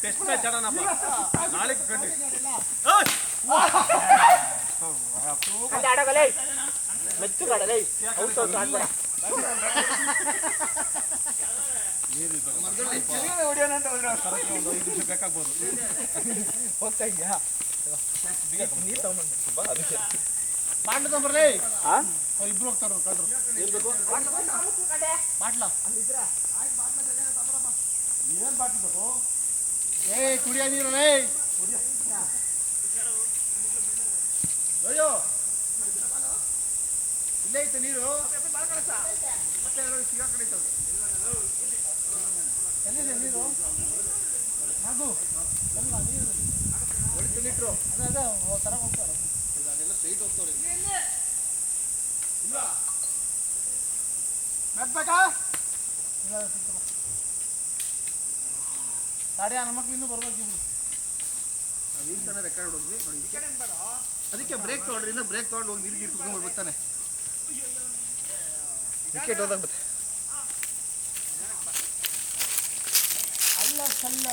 Test match ಆಡೋಣಪ್ಪ ನಾಳೆ ಗಂಟೆ ಮೆಚ್ಚು ಕಾಡಲೇ out out ಆಡ್ಬೇಡ ಹೊಡಿಯೋಣಂತ ಹೋದ್ರೆ ಒಂದು 5 ನಿಮಿಷ ಬೇಕಾಗ್ಬೋದು. ಹೋಗ್ತಾ ಇದೆಯಾ ನೀರು ತಗೊಂಡ್ಬಾ ಅದಕ್ಕೆ ಬಾಟ್ಲು ತಗೊಂಬರ್ರಿ. ಇಬ್ರು ಹೋಗ್ತಾರ ಕಳ್ರು ಬಾಟ್ಲ ಏನ್ ಬಾಟ್ಲು ಬೇಕು? ಕುಡಿಯ ನೀರು ಅಯ್ಯೋ ಇಲ್ಲೇ ಐತೆ ನೀರು ಮತ್ತೆ ಸಿಗಾಕಡೈತವ್ರು. ಎಲ್ಲಿದೆ ನೀರು? ಮಗು ಎಲ್ಲ ನೀರು ಹೊಡಿತು ಲೀಟ್ರು ಅದೇ ತರ ಹೋಗ್ತಾರೆ ಅದೆಲ್ಲ ಸ್ಟ್ರೈಟ್ ಹೋಗ್ತವ್ರೆ. ಇಲ್ಲ ಮೆತ್ಬೇಕಾ ಇಲ್ಲ ಗಾಡಿ ನನ್ನ ಮಕ್ಳು ಇನ್ನೂ ಬರ್ಬೇಕು ಇಬ್ರು. ನಾವು ಈಗ ತಾನೇ ರೆಕಾರ್ಡ್ ಹೋದ್ವಿ ನೋಡಿ. ಅದಕ್ಕೆ ಬ್ರೇಕ್ ತೊಗೊಂಡ್ರಿ, ಇನ್ನು ಬ್ರೇಕ್ ತೊಗೊಂಡು ಹೋಗಿ ನೀರು ಗೀರು ಕುತ್ಕೊಂಡು ಬರ್ತಾನೆ. ವಿಕೆಟ್ ಹೋದಾಗ ಬತ್ತೆ ಅಲ್ಲ ಚಲ್ಲ